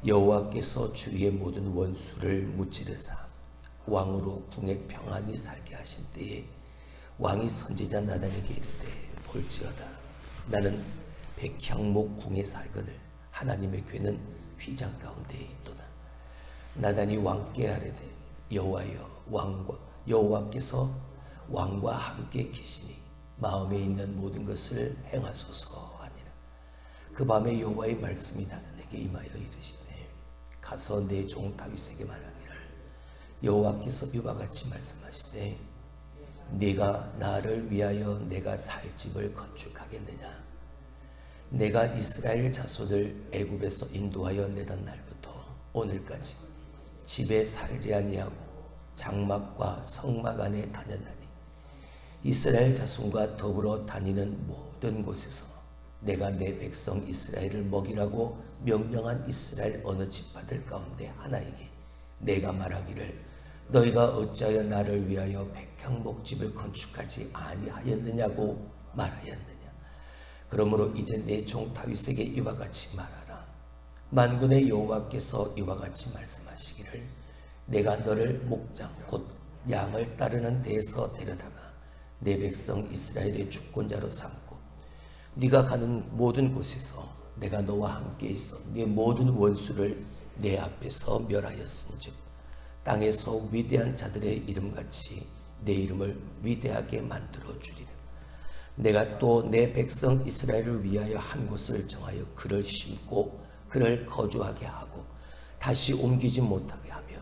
여호와께서 주의 모든 원수를 무찌르사 왕으로 궁에 평안히 살게 하신 때에 왕이 선지자 나단에게 이르되 볼지어다 나는 백향목 궁에 살거늘 하나님의 궤는 휘장 가운데에 있도다. 나단이 왕께 아뢰되 여호와여 여호와께서 왕과 함께 계시니 마음에 있는 모든 것을 행하소서 하니라. 그 밤에 여호와의 말씀이 나단에게 임하여 이르시되 가서 내 종 다윗에게 말하기를 여호와께서 이와 같이 말씀하시되 네가 나를 위하여 내가 살 집을 건축하겠느냐. 내가 이스라엘 자손을 애굽에서 인도하여 내던 날부터 오늘까지 집에 살지 아니하고 장막과 성막 안에 다녔나니 이스라엘 자손과 더불어 다니는 모든 곳에서 내가 내 백성 이스라엘을 먹이라고 명령한 이스라엘 어느 지파들 가운데 하나에게 내가 말하기를 너희가 어찌하여 나를 위하여 백향목집을 건축하지 아니하였느냐고 말하였느냐. 그러므로 이제 내 종 다윗에게 이와 같이 말하라. 만군의 여호와께서 이와 같이 말씀하시기를 내가 너를 목장 곧 양을 따르는 데에서 데려다가 내 백성 이스라엘의 주권자로 삼고 네가 가는 모든 곳에서 내가 너와 함께 있어 네 모든 원수를 내 앞에서 멸하였은즉 땅에서 위대한 자들의 이름같이 내 이름을 위대하게 만들어 주리라. 내가 또 내 백성 이스라엘을 위하여 한 곳을 정하여 그를 심고 그를 거주하게 하고 다시 옮기지 못하게 하며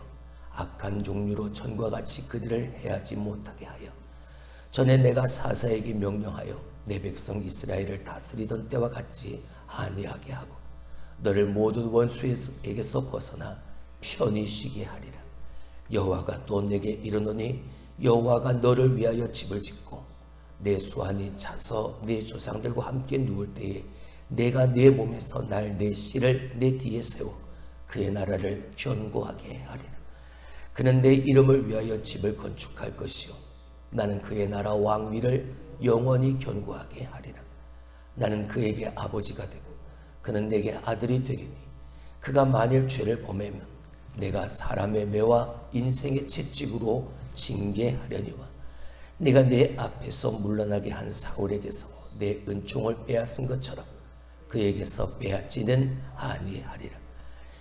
악한 종류로 전과 같이 그들을 해하지 못하게 하여 전에 내가 사사에게 명령하여 내 백성 이스라엘을 다스리던 때와 같이 아니하게 하고 너를 모든 원수에게서 벗어나 편히 쉬게 하리라. 여호와가 또 내게 이르노니 여호와가 너를 위하여 집을 짓고 내 수완이 차서 내 조상들과 함께 누울 때에 내가 내 몸에서 날 내 씨를 내 뒤에 세워 그의 나라를 견고하게 하리라. 그는 내 이름을 위하여 집을 건축할 것이요 나는 그의 나라 왕위를 영원히 견고하게 하리라. 나는 그에게 아버지가 되고 그는 내게 아들이 되리니 그가 만일 죄를 범하면 내가 사람의 매와 인생의 채찍으로 징계하려니와 네가 내 앞에서 물러나게 한 사울에게서 내 은총을 빼앗은 것처럼 그에게서 빼앗지는 아니하리라.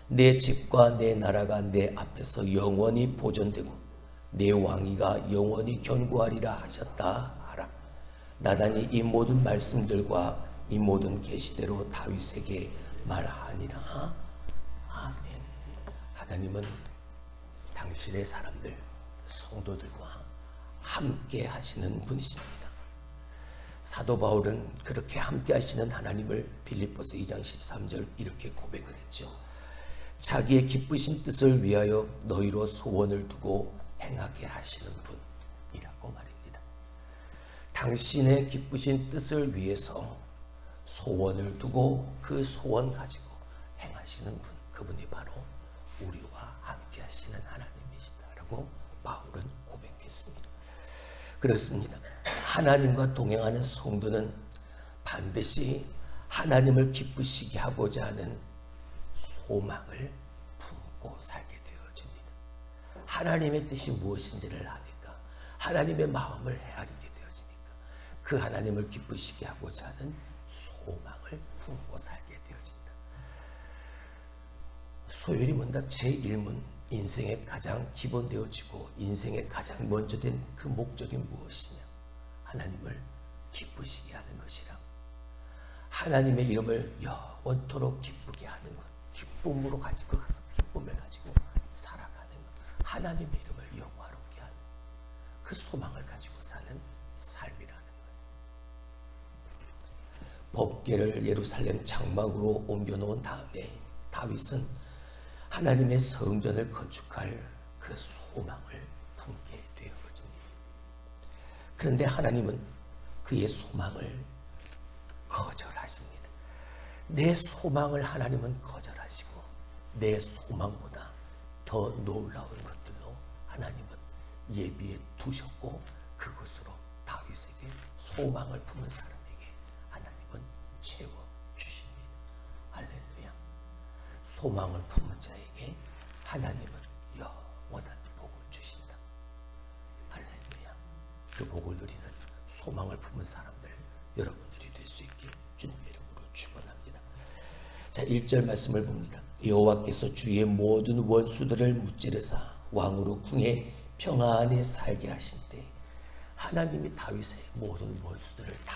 내 집과 내 나라가 내 앞에서 영원히 보존되고 내 왕위가 영원히 견고하리라 하셨다 하라. 나단이 이 모든 말씀들과 이 모든 계시대로 다윗에게 말하니라. 아멘. 하나님은 당신의 사람들, 성도들과 함께 하시는 분이십니다. 사도 바울은 그렇게 함께 하시는 하나님을 빌립보서 2장 13절 이렇게 고백을 했죠. 자기의 기쁘신 뜻을 위하여 너희로 소원을 두고 행하게 하시는 분이라고 말입니다. 당신의 기쁘신 뜻을 위해서 소원을 두고 그 소원 가지고 행하시는 분, 그분이 바로 우리와 함께 하시는 하나님이시다라고 바울은 고백했습니다. 그렇습니다. 하나님과 동행하는 성도는 반드시 하나님을 기쁘시게 하고자 하는 소망을 품고 살게 되어집니다. 하나님의 뜻이 무엇인지를 아니까 하나님의 마음을 헤아리게 되어지니까 그 하나님을 기쁘시게 하고자 하는 소망을 품고 살게 되어진다. 소율이 문답 제1문 인생의 가장 기본되어지고 인생의 가장 먼저 된 그 목적이 무엇이냐? 하나님을 기쁘시게 하는 것이라. 하나님의 이름을 영원토록 기쁘게 하는 것, 기쁨으로 가지고 가서 기쁨을 가지고 살아가는 것, 하나님의 이름을 영화롭게 하는 그 소망을 가지고 사는 삶이라는 것. 법궤를 예루살렘 장막으로 옮겨놓은 다음에 다윗은 하나님의 성전을 건축할 그 소망을 품게 되어집니다. 그런데 하나님은 그의 소망을 거절하십니다. 내 소망을 하나님은 거절하시고 내 소망보다 더 놀라운 것들로 하나님은 예비해 두셨고 그것으로 다윗에게 소망을 품은 사람에게 하나님은 채워주십니다. 할렐루야. 소망을 품은 자에게 하나님은 영원한 복을 주신다. 할렐루야. 그 복을 누리는 소망을 품은 사람들 여러분들이 될 수 있길 주님의 이름으로 축원합니다. 자, 1절 말씀을 봅니다. 여호와께서 주의 모든 원수들을 무찌르사 왕으로 궁에 평안히 살게 하신 때 하나님이 다윗의 모든 원수들을 다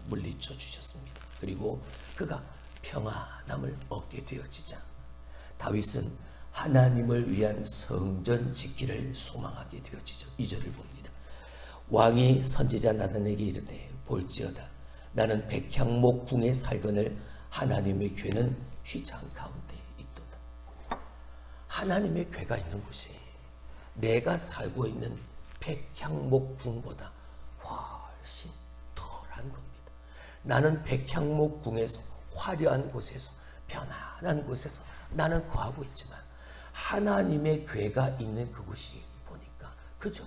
물리쳐 주셨습니다. 그리고 그가 평안함을 얻게 되어지자 다윗은 하나님을 위한 성전 짓기를 소망하게 되어지죠. 2절을 봅니다. 왕이 선지자 나단에게 이르되 볼지어다 나는 백향목 궁에 살거늘 하나님의 궤는 휘장 가운데 있도다. 하나님의 궤가 있는 곳이 내가 살고 있는 백향목 궁보다 훨씬 덜한 겁니다. 나는 백향목 궁에서 화려한 곳에서 편안한 곳에서 나는 거하고 있지만 하나님의 궤가 있는 그곳이 보니까 그저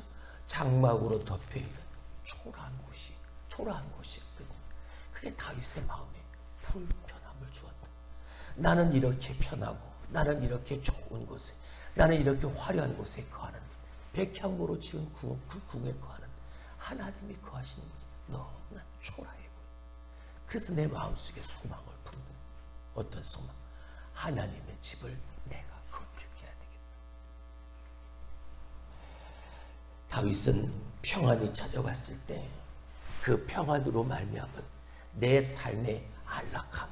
장막으로 덮여있는 초라한 곳이었거든요. 그게 다윗의 마음에 불편함을 주었다. 나는 이렇게 편하고 나는 이렇게 좋은 곳에 나는 이렇게 화려한 곳에 거하는데 백향으로 지은 그 궁에 거하는 하나님이 거하시는 곳이 너무나 초라해 보여. 그래서 내 마음속에 소망을 품는 어떤 소망? 하나님의 집을 내가 건축해야 되겠다. 다윗은 평안이 찾아왔을 때 그 평안으로 말미암은 내 삶의 안락함,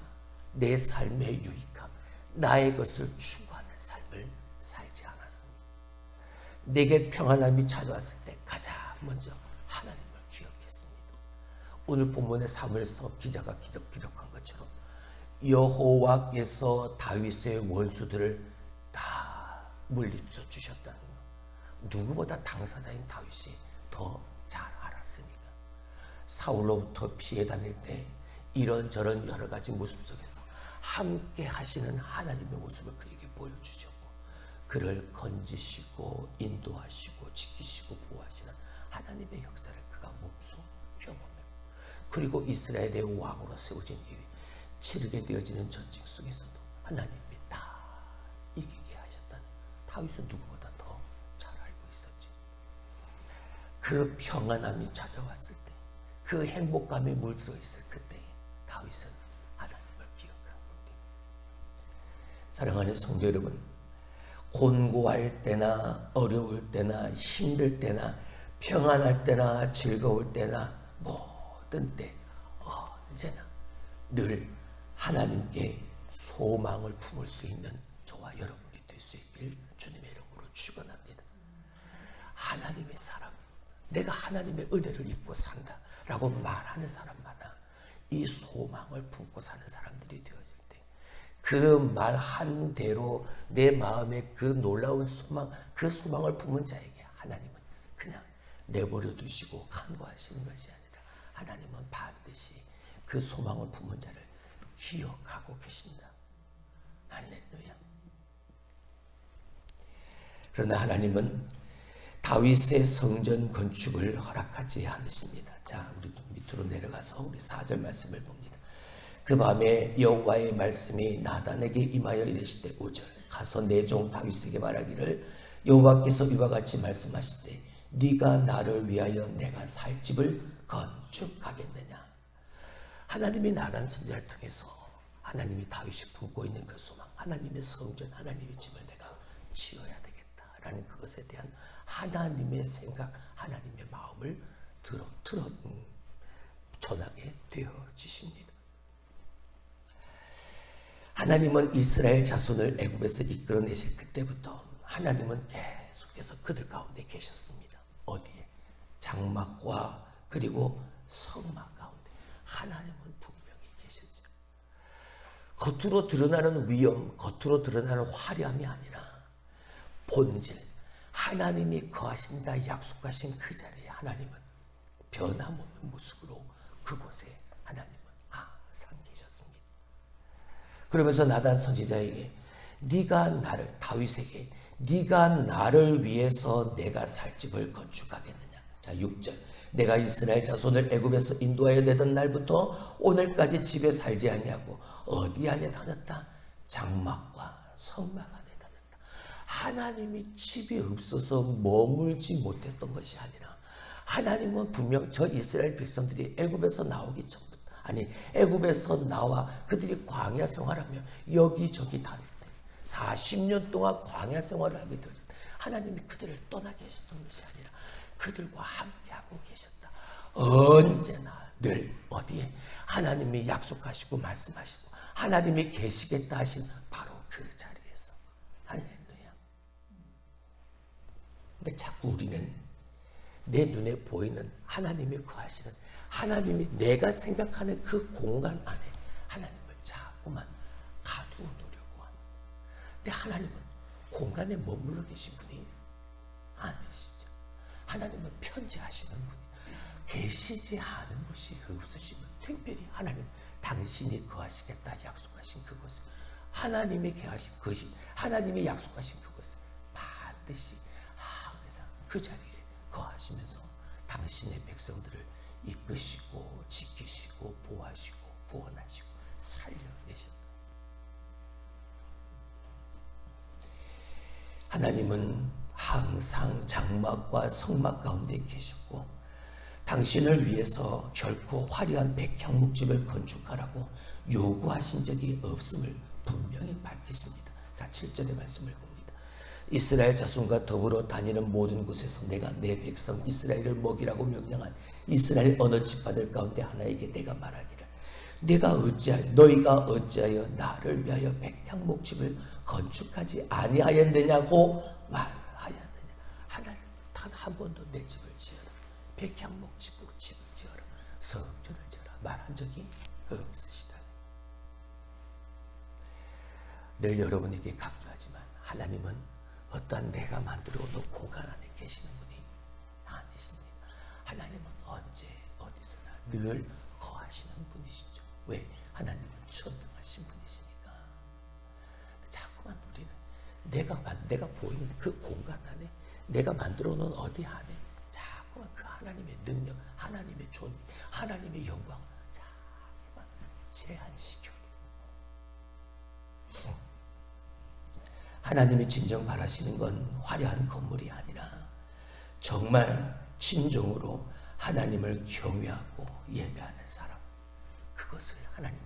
내 삶의 유익함, 나의 것을 추구하는 삶을 살지 않았습니다. 내게 평안함이 찾아왔을 때 가장 먼저 하나님을 기억했습니다. 오늘 본문의 사무엘서 기자가 기록한 것처럼 여호와께서 다윗의 원수들을 다 물리쳐 주셨다는 것. 누구보다 당사자인 다윗이 더 잘 알았으니까. 사울로부터 피해 다닐 때 이런저런 여러 가지 모습 속에서 함께 하시는 하나님의 모습을 그에게 보여주셨고 그를 건지시고 인도하시고 지키시고 보호하시는 하나님의 역사를 그가 몸소 경험했고 그리고 이스라엘의 왕으로 세워진 이후에 치르게 되어지는 전쟁 속에서도 하나님이 다 이기게 하셨다는 다윗은 누구보다 더 잘 알고 있었지. 그 평안함이 찾아왔을 때 그 행복감에 물들어 있을 그때 다윗은 하나님을 기억하고 있다. 사랑하는 성도 여러분, 곤고할 때나 어려울 때나 힘들 때나 평안할 때나 즐거울 때나 모든 때 언제나 늘 하나님께 소망을 품을 수 있는 저와 여러분이 될 수 있길 주님의 이름으로 축원합니다. 하나님의 사람, 내가 하나님의 은혜를 입고 산다 라고 말하는 사람마다 이 소망을 품고 사는 사람들이 되어질 때 그 말한 대로 내 마음에 그 놀라운 소망, 그 소망을 품은 자에게 하나님은 그냥 내버려 두시고 간과하시는 것이 아니라 하나님은 반드시 그 소망을 품은 자를 기억하고 계신다. 할렐루야. 그러나 하나님은 다윗의 성전 건축을 허락하지 않으십니다. 자, 우리 좀 밑으로 내려가서 우리 4절 말씀을 봅니다. 그 밤에 여호와의 말씀이 나단에게 임하여 이르시되 5절 가서 내 종 다윗에게 말하기를 여호와께서 이와 같이 말씀하시되 네가 나를 위하여 내가 살 집을 건축하겠느냐. 하나님이 나단 선지자를 통해서 하나님이 다윗이 품고 있는 그 소망, 하나님의 성전, 하나님의 집을 내가 지어야 되겠다라는 그것에 대한 하나님의 생각, 하나님의 마음을 전하게 되어지십니다. 하나님은 이스라엘 자손을 애굽에서 이끌어내실 그때부터 하나님은 계속해서 그들 가운데 계셨습니다. 어디에? 장막과 그리고 성막 가운데 하나님은 분명히 계셨죠. 겉으로 드러나는 위엄, 겉으로 드러나는 화려함이 아니라 본질, 하나님이 거하신다 약속하신 그 자리에 하나님은 변함없는 모습으로 그곳에 하나님은 항상 계셨습니다. 그러면서 나단 선지자에게 다윗에게 네가 나를 위해서 내가 살 집을 건축하겠느냐. 자, 6절 내가 이스라엘 자손을 애굽에서 인도하여 내던 날부터 오늘까지 집에 살지 아니하고 어디 안에 다녔다. 장막과 성막 안에 다녔다. 하나님이 집이 없어서 머물지 못했던 것이 아니라 하나님은 분명 저 이스라엘 백성들이 애굽에서 나오기 전부터, 아니 애굽에서 나와 그들이 광야 생활하며 여기저기 다닐 때 40년 동안 광야 생활을 하게 될 때 하나님이 그들을 떠나게 하셨던 것이 아니라 그들과 함께하고 계셨다. 언제나 늘 어디에 하나님이 약속하시고 말씀하시고 하나님이 계시겠다 하신 바로 그 자리에서. 할렐루야. 근데 자꾸 우리는 내 눈에 보이는 하나님이 거하시는, 하나님이 내가 생각하는 그 공간 안에 하나님을 자꾸만 가두어놓으려고 합니다. 근데 하나님은 공간에 머물러 계신 분이 아니시죠. 하나님은 편지하시는 분이 계시지 않은 곳이 없으시면, 특별히 하나님 당신이 거하시겠다 약속하신 그곳에, 하나님이 거하신 것이, 하나님이 약속하신 그곳에 반드시 항상 그 자리에 거하시면서 당신의 백성들을 이끄시고 지키시고 보호하시고 구원하시고 살려내셨다. 하나님은 항상 장막과 성막 가운데 계셨고 당신을 위해서 결코 화려한 백향목집을 건축하라고 요구하신 적이 없음을 분명히 밝히십니다. 자, 7절의 말씀을 봅니다. 이스라엘 자손과 더불어 다니는 모든 곳에서 내가 내 백성 이스라엘을 먹이라고 명령한 이스라엘 어느 집안들 가운데 하나에게 내가 말하기를 너희가 어찌하여 나를 위하여 백향목집을 건축하지 아니하였느냐고 말하였느냐. 하나님 단 한 번도 내 집을 지어라, 백향목집으로 집을 지어라, 성전을 지어라 말한 적이 없으시다. 늘 여러분에게 강조하지만 하나님은 어떠한 내가 만들어 놓은 공간 안에 계시는 분이 아니십니다. 하나님은 언제 어디서나 늘 거하시는 분이시죠. 왜? 하나님은 전능하신 분이시니까. 자꾸만 우리는 내가 보이는 그 공간 안에, 내가 만들어 놓은 어디 안에 자꾸만 그 하나님의 능력, 하나님의 존귀, 하나님의 영광을 자꾸만 제한시켜. 하나님이 진정 바라시는 건 화려한 건물이 아니라 정말 진정으로 하나님을 경외하고 예배하는 사람, 그것을 하나님은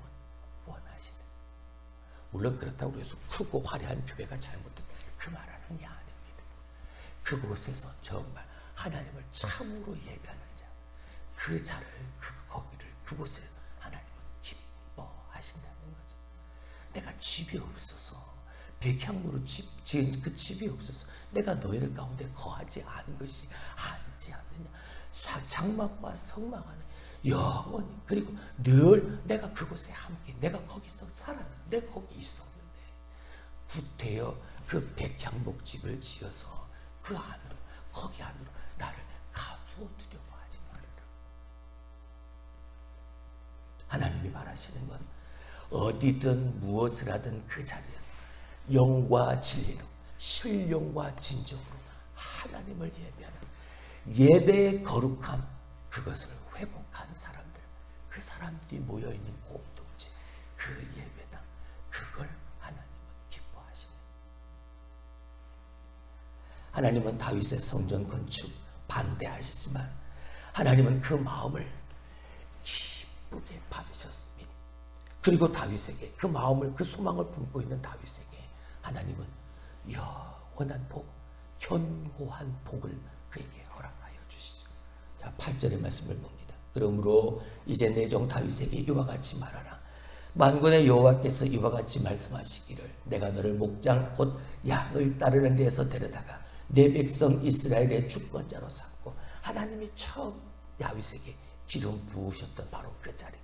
원하시는. 물론 그렇다고 해서 크고 화려한 교회가 잘못된 그 말하는 게 아닙니다. 그곳에서 정말 하나님을 참으로 예배하는 자, 그 자를, 거기를, 그곳에 하나님은 기뻐하신다는 거죠. 내가 집이 없어서, 백향으로 지은 그 집이 없어서 내가 너희들 가운데 거하지 않은 것이 아니지 않느냐. 장막과 성막 안에 영원히, 그리고 늘 내가 그곳에 함께, 내가 거기서 살았는데, 내가 거기 있었는데 구태여 그 백향목집을 지어서 그 안으로, 거기 안으로 나를 가두어 두려고 하지 말아라. 하나님이 말하시는 건 어디든 무엇을 하든 그 자리에서 영과 진리로, 신령과 진정으로 하나님을 예배하는 예배의 거룩함, 그것을 회복한 사람들, 그 사람들이 모여있는 공동체, 그 예배당, 그걸 하나님은 기뻐하시네. 하나님은 다윗의 성전 건축 반대하셨지만 하나님은 그 마음을 기쁘게 받으셨습니다. 그리고 다윗에게 그 마음을, 그 소망을 품고 있는 다윗에게 하나님은 영원한 복, 견고한 복을 그에게 허락하여 주시죠. 자, 8절의 말씀을 봅니다. 그러므로 이제 내 종 다윗에게 이와 같이 말하라. 만군의 여호와께서 이와 같이 말씀하시기를 내가 너를 목장 곧 양을 따르는 데에서 데려다가 내 백성 이스라엘의 주권자로 삼고, 하나님이 처음 다윗에게 기름 부으셨던 바로 그 자리.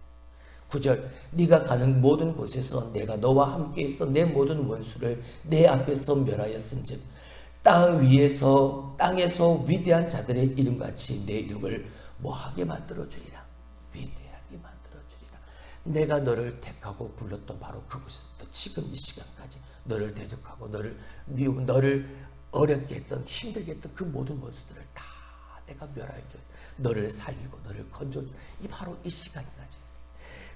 9절, 네가 가는 모든 곳에서 내가 너와 함께 있어 내 모든 원수를 내 앞에서 멸하였은즉 땅 위에서, 땅에서 위대한 자들의 이름같이 내 이름을 뭐하게 만들어주리라. 위대하게 만들어주리라. 내가 너를 택하고 불렀던 바로 그곳에서부터 지금 이 시간까지 너를 대적하고 너를 미우고 너를 어렵게 했던, 힘들게 했던 그 모든 원수들을 다 내가 멸하여 줘. 너를 살리고 너를 건져. 이 바로 이 시간까지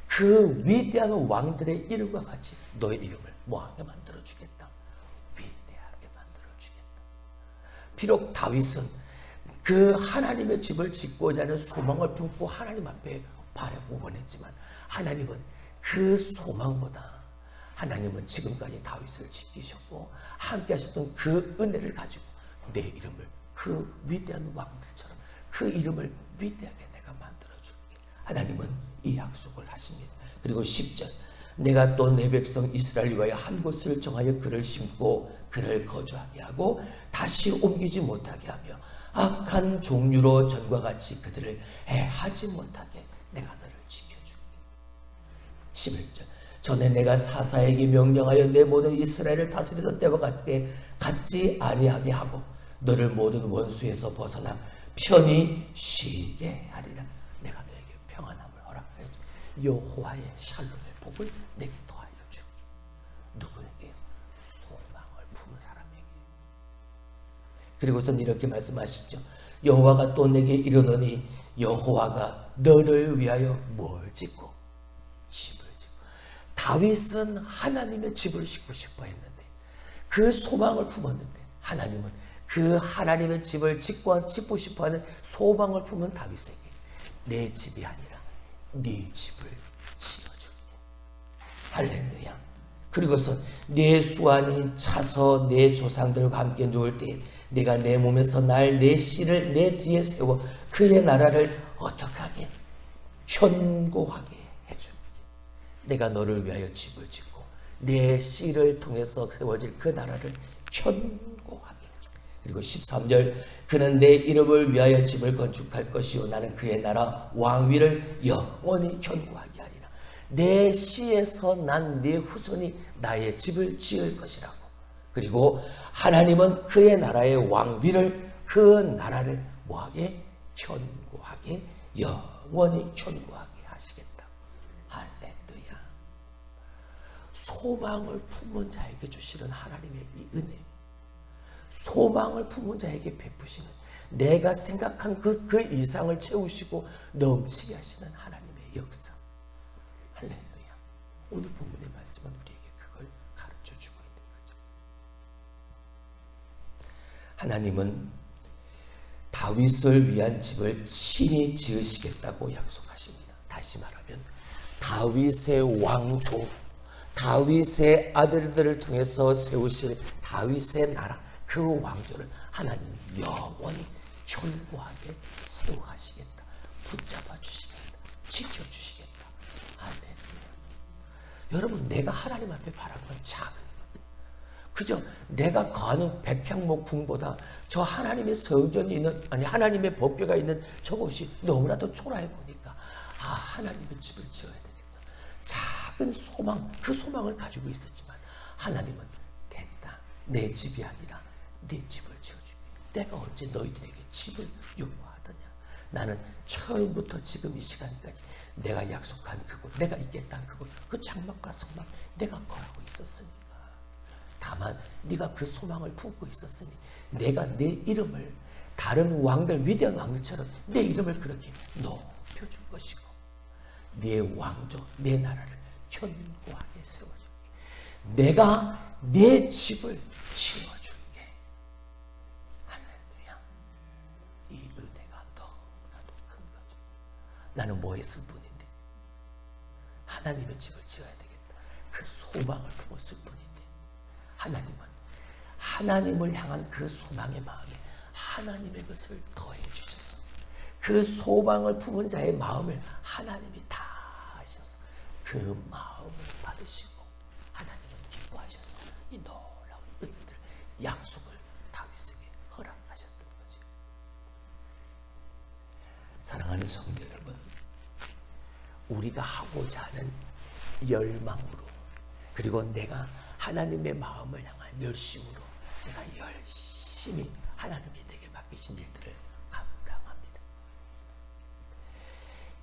그 위대한 왕들의 이름과 같이 너의 이름을 뭐하게 만들어주겠다. 비록 다윗은 그 하나님의 집을 짓고자 하는 소망을 품고 하나님 앞에 바라고 원했지만 하나님은 그 소망보다 하나님은 지금까지 다윗을 지키셨고 함께 하셨던 그 은혜를 가지고 내 이름을 그 위대한 왕들처럼 그 이름을 위대하게 내가 만들어줄게. 하나님은 이 약속을 하십니다. 그리고 10절 내가 또 내 백성 이스라엘 위하여 한 곳을 정하여 그를 심고 그를 거주하게 하고 다시 옮기지 못하게 하며 악한 종류로 전과 같이 그들을 해하지 못하게 내가 너를 지켜줄게. 11절 전에 내가 사사에게 명령하여 내 모든 이스라엘을 다스리던 때와 같지 아니하게 하고 너를 모든 원수에서 벗어나 편히 쉬게 하리라. 내가 너에게 평안함을 허락하여 여호와의 샬롬의 복을 내게 더하여 주기. 누구에게? 소망을 품은 사람에게. 그리고선 이렇게 말씀하시죠. 여호와가 또 내게 이르노니 여호와가 너를 위하여 뭘 짓고? 집을 짓고. 다윗은 하나님의 집을 짓고 싶어 했는데 그 소망을 품었는데 하나님은 그 하나님의 집을 짓고 싶어하는 소망을 품은 다윗에게 내 집이 아니라 네 집을 지어줄게. 할렐루야. 그리고서 내 수완이 차서 내 조상들과 함께 누울 때 내가 내 몸에서 날 내 씨를 내 뒤에 세워 그의 나라를 어떻게 하게? 견고하게 해줄게. 내가 너를 위하여 집을 짓고 내 씨를 통해서 세워질 그 나라를 견고하게 해줄게. 그리고 13절 그는 내 이름을 위하여 집을 건축할 것이요 나는 그의 나라 왕위를 영원히 견고하게 하리라. 내 씨에서 난 내 후손이 나의 집을 지을 것이라고. 그리고 하나님은 그의 나라의 왕위를 그 나라를 뭐하게? 견고하게 영원히 견고하게 하시겠다. 할렐루야. 소망을 품은 자에게 주시는 하나님의 이 은혜, 소망을 품은 자에게 베푸시는 내가 생각한 그 이상을 채우시고 넘치게 하시는 하나님의 역사. 할렐루야. 오늘 본문의 말씀은 우리에게 그걸 가르쳐 주고 있는 거죠. 하나님은 다윗을 위한 집을 친히 지으시겠다고 약속하십니다. 다시 말하면 다윗의 왕조, 다윗의 아들들을 통해서 세우실 다윗의 나라, 그 왕조를 하나님 영원히 견고하게 세워가시겠다. 붙잡아 주시겠다. 지켜주시겠다. 할렐루야. 여러분, 내가 하나님 앞에 바라는 건 작은 것. 그저 내가 가는 백향목 궁보다 저 하나님의 성전이 있는, 아니 하나님의 법궤가 있는 저곳이 너무나도 초라해 보니까 하나님의 집을 지어야 되겠다. 작은 소망, 그 소망을 가지고 있었지만 하나님은 됐다. 내 집이 아니라 네 집을 지어줄게. 내가 언제 너희들에게 집을 요구하더냐. 나는 처음부터 지금 이 시간까지 내가 약속한 그곳, 내가 있겠다는 그곳, 그 장막과 성막 내가 거하고 있었으니까. 다만 네가 그 소망을 품고 있었으니 내가 내 이름을 다른 왕들, 위대한 왕들처럼 내 이름을 그렇게 높여줄 것이고 내 왕조, 내 나라를 견고하게 세워줄게. 내가 내 집을 지어줄게. 할렐루야. 이 은혜가 너무나도 큰 거죠. 나는 뭐 했을 뿐인데 하나님의 집을 지어야 되겠다. 그 소망을 품었을 뿐인데 하나님은 하나님을 향한 그 소망의 마음에 하나님의 것을 더해 주셔서 그 소망을 품은 자의 마음을 하나님이 다 하셔서 그 마음을 받으시고 하나님은 기뻐하셔서 이 놀라운 은혜들, 약속을 다윗에게 허락하셨던 거죠. 사랑하는 성도 여러분, 우리가 하고자 하는 열망으로, 그리고 내가 하나님의 마음을 향한 열심으로 내가 열심히 하나님이 내게 맡기신 일들을 감당합니다.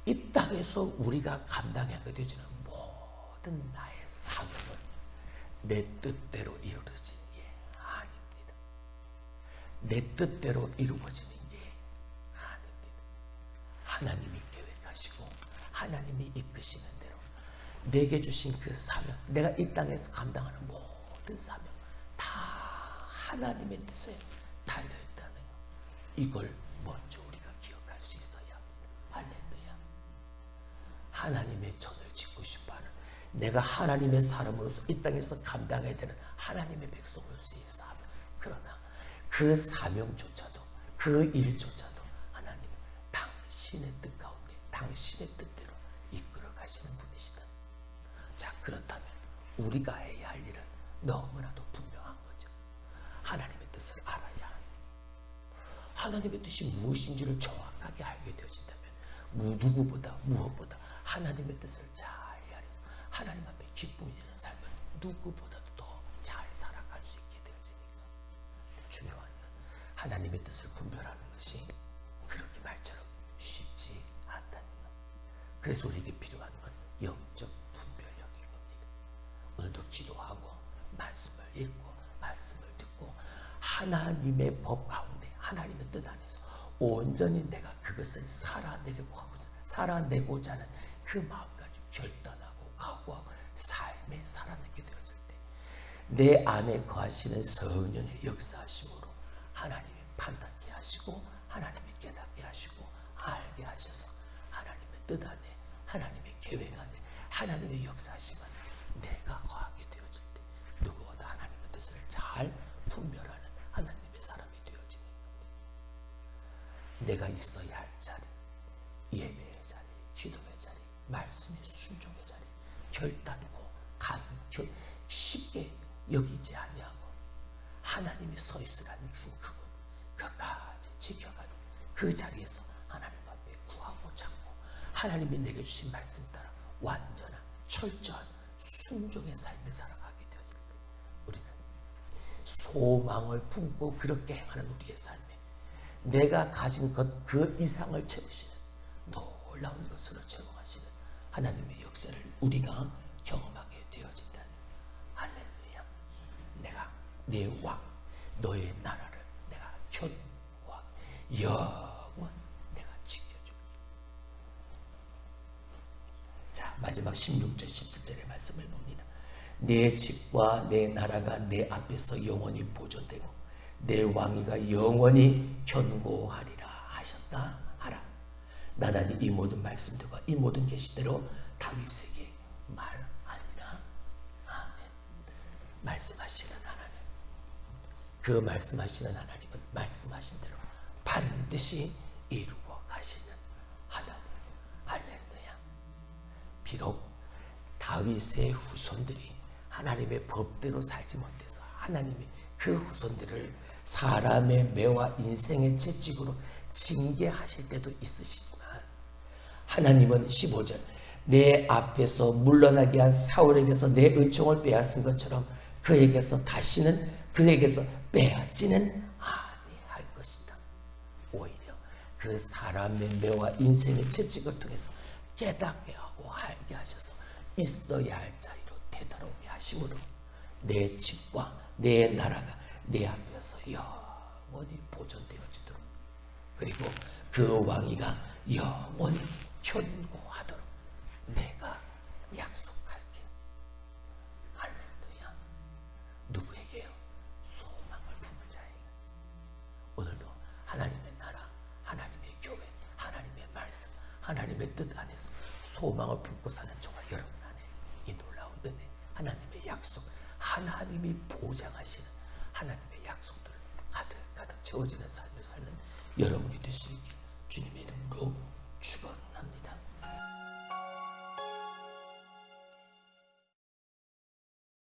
이 땅에서 우리가 감당하게 되지는 모든 나의 사명은 내 뜻대로 이루어진 게 아닙니다. 내 뜻대로 이루어지는 게 아닙니다. 하나님이 계획하시고 하나님이 이끄시는 대로 내게 주신 그 사명, 내가 이 땅에서 감당하는 모든 사명 다 하나님의 뜻에 달려있다는 이걸 먼저 우리가 기억할 수 있어야 합니다. 할렐루야. 하나님의 전을 짓고 싶어하는, 내가 하나님의 사람으로서 이 땅에서 감당해야 되는 하나님의 백성으로서의 사명, 그러나 그 사명조차도, 그 일조차도 하나님은 당신의 뜻 가운데 당신의 뜻대로 이끌어 가시는 분이시다. 자, 그렇다면 우리가 해야 할 일은 너무나도 분명한 거죠. 하나님의 뜻을 알아야 합니다. 하나님의 뜻이 무엇인지를 정확하게 알게 되어진다면 누구보다 무엇보다 하나님의 뜻을 잘 헤아려서 하나님 앞에 기쁨이 되는 삶을 누구보다도 더 잘 살아갈 수 있게 되어지니까. 중요한 건 하나님의 뜻을 분별하는 것이 그렇게 말처럼 쉽지 않다는 것. 그래서 우리에게 필요한 건 영적 분별력인 겁니다. 오늘도 기도하고 말씀을 읽고 말씀을 듣고 하나님의 법 가운데 하나님의 뜻 안에서 온전히 내가 그것을 살아내고자 하는 그 마음까지 결단하고 각오하고 삶에 살아내게 되었을 때 내 안에 거하시는 성령의 역사하심으로 하나님이 판단케 하시고 하나님이 깨닫게 하시고 알게 하셔서 하나님의 뜻 안에 하나님의 계획 안에 하나님의 역사하심을 내가 거하게 되어질 때 누구보다 하나님의 뜻을 잘 분별하는 하나님의 사람이 되어지는 겁니다. 내가 있어야 할 자리, 예배의 자리, 기도의 자리, 말씀의 순종의 자리, 결단코 쉽게 여기지 아니하고 하나님이 서 있으라는 그곳, 그까지 지켜가는 그 자리에서 하나님 앞에 구하고 찾고 하나님이 내게 주신 말씀 따라 완전한 철저한 순종의 삶을 살아가게 되어질 때 우리는 소망을 품고 그렇게 행하는 우리의 삶에 내가 가진 것 그 이상을 채우시는 놀라운 것으로 채워가시는 하나님의 역사를 우리가 경험하게 되어진다. 할렐루야. 내가 내 왕, 너의 나라를 내가 견고하게 영원 내가 지켜줄게. 자, 마지막 16절 17절의 말씀을 봅니다. 내 집과 내 나라가 내 앞에서 영원히 보존되고 내 왕위가 영원히 견고하리라 하셨다 하라. 나단이 이 모든 말씀들과 이 모든 계시대로 다윗에게 말하니라. 아멘. 말씀하시는 하나님, 그 말씀하시는 하나님은 말씀하신 대로 반드시 이루어 가시는 하나님. 할렐루야. 비록 다윗의 후손들이 하나님의 법대로 살지 못해서 하나님이 그 후손들을 사람의 매와 인생의 채찍으로 징계하실 때도 있으시지만 하나님은 15절 내 앞에서 물러나게 한 사울에게서 내 은총을 빼앗은 것처럼 그에게서 빼앗지는 아니할 것이다. 오히려 그 사람의 매와 인생의 채찍을 통해서 깨닫게 하고 알게 하셔서 있어야 할 자리로 되돌아오게 하심으로 내 집과 내 나라가 내 앞에서 영원히 보존되어지도록, 그리고 그 왕위가 영원히 견고하도록 내가 약속할게. 할렐루야. 누구에게요? 소망을 품은 자에게. 오늘도 하나님의 나라, 하나님의 교회, 하나님의 말씀, 하나님의 뜻 안에서 소망을 품고 사는 저와 여러분 안에 이 놀라운 은혜, 하나님의 약속, 하나님이 보장하시는 하나님의 약속들 가득가득 채워지는 삶을 사는 여러분이 될 수 있길 주님의 이름으로